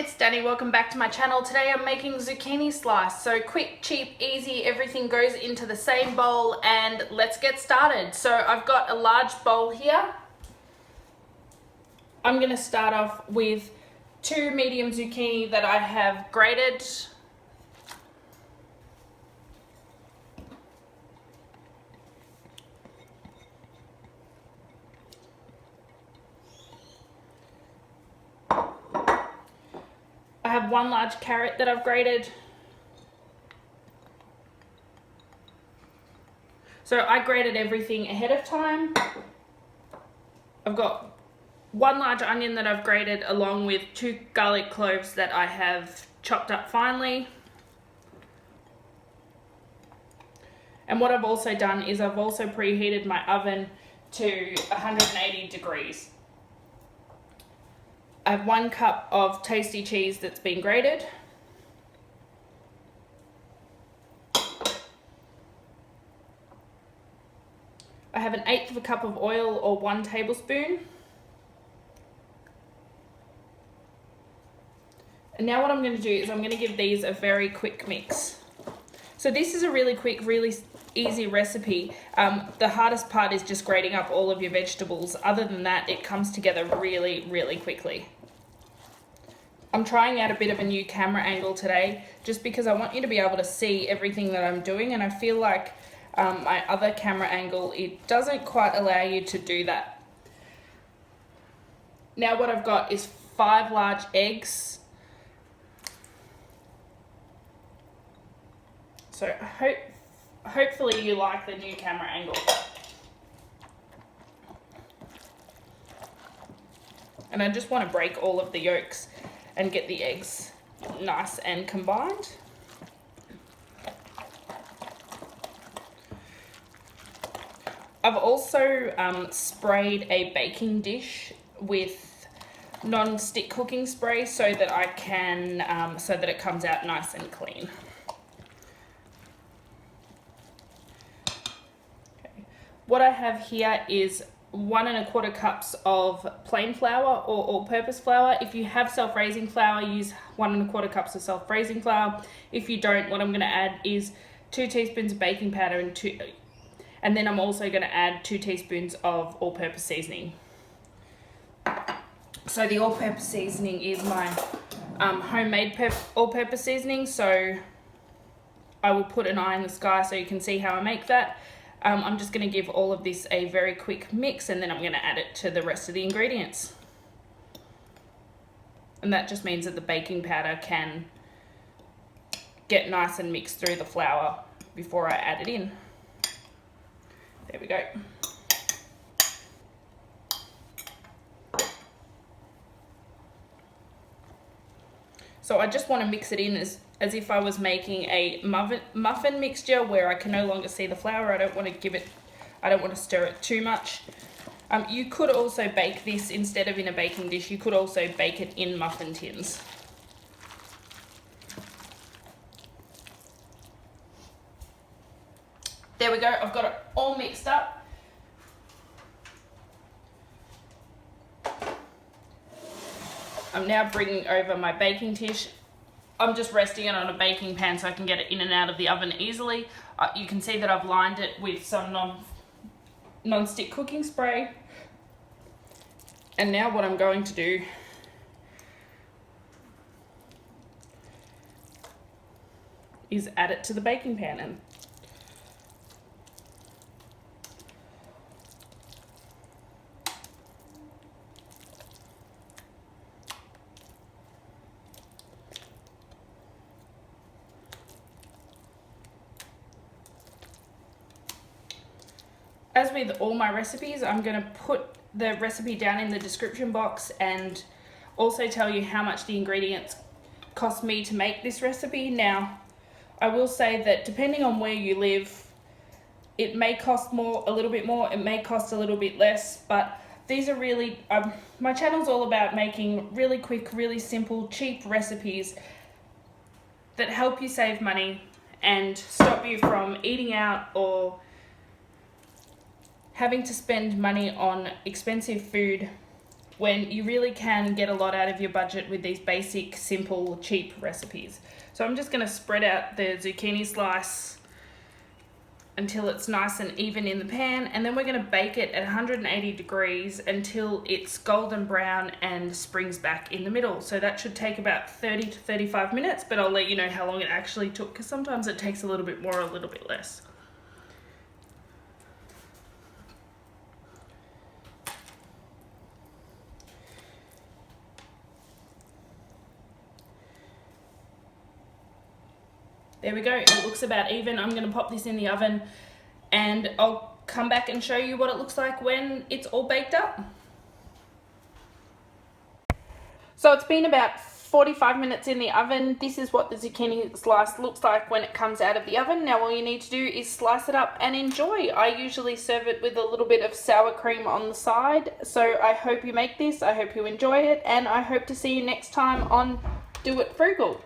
it's Danny. Welcome back to my channel. Today I'm making zucchini slice. So quick, cheap, easy, everything goes into the same bowl and let's get started. So I've got a large bowl here. I'm going to start off with 2 medium zucchini that I have grated. I have 1 large carrot that I've grated. So I grated everything ahead of time. I've got 1 large onion that I've grated along with 2 garlic cloves that I have chopped up finely. And what I've also done is I've also preheated my oven to 180 degrees. I have 1 cup of tasty cheese that's been grated. I have 1/8 of a cup of oil or 1 tablespoon. And now what I'm going to do is I'm going to give these a very quick mix. So this is a really quick, really easy recipe. The hardest part is just grating up all of your vegetables. Other than that, it comes together really, really quickly. I'm trying out a bit of a new camera angle today just because I want you to be able to see everything that I'm doing, and I feel like my other camera angle, it doesn't quite allow you to do that. Now what I've got is 5 large eggs. So hopefully you like the new camera angle. And I just want to break all of the yolks and get the eggs nice and combined. I've also sprayed a baking dish with non-stick cooking spray so that I can, so that it comes out nice and clean. What I have here is 1 1/4 cups of plain flour or all-purpose flour. If you have self-raising flour, use 1 1/4 cups of self-raising flour. If you don't, what I'm going to add is 2 teaspoons of baking powder and then I'm also going to add 2 teaspoons of all-purpose seasoning. So the all-purpose seasoning is my homemade all-purpose seasoning. So I will put an eye in the sky so you can see how I make that. I'm just going to give all of this a very quick mix and then I'm going to add it to the rest of the ingredients. And that just means that the baking powder can get nice and mixed through the flour before I add it in. There we go. So I just want to mix it in as if I was making a muffin mixture where I can no longer see the flour. I don't want to stir it too much. You could also bake this instead of in a baking dish. You could also bake it in muffin tins. There we go, I've got it all mixed up. I'm now bringing over my baking dish. I'm just resting it on a baking pan so I can get it in and out of the oven easily. You can see that I've lined it with some non-stick cooking spray. And now what I'm going to do is add it to the baking pan. And as with all my recipes, I'm going to put the recipe down in the description box and also tell you how much the ingredients cost me to make this recipe. Now, I will say that depending on where you live, it may cost a little bit more, it may cost a little bit less, but these are really, my channel's all about making really quick, really simple, cheap recipes that help you save money and stop you from eating out or having to spend money on expensive food when you really can get a lot out of your budget with these basic, simple, cheap recipes. So I'm just going to spread out the zucchini slice until it's nice and even in the pan, and then we're going to bake it at 180 degrees until it's golden brown and springs back in the middle. So that should take about 30 to 35 minutes, but I'll let you know how long it actually took, because sometimes it takes a little bit more or a little bit less. There we go, it looks about even. I'm going to pop this in the oven and I'll come back and show you what it looks like when it's all baked up. So it's been about 45 minutes in the oven. This is what the zucchini slice looks like when it comes out of the oven. Now all you need to do is slice it up and enjoy. I usually serve it with a little bit of sour cream on the side. So I hope you make this, I hope you enjoy it, and I hope to see you next time on Do It Frugal.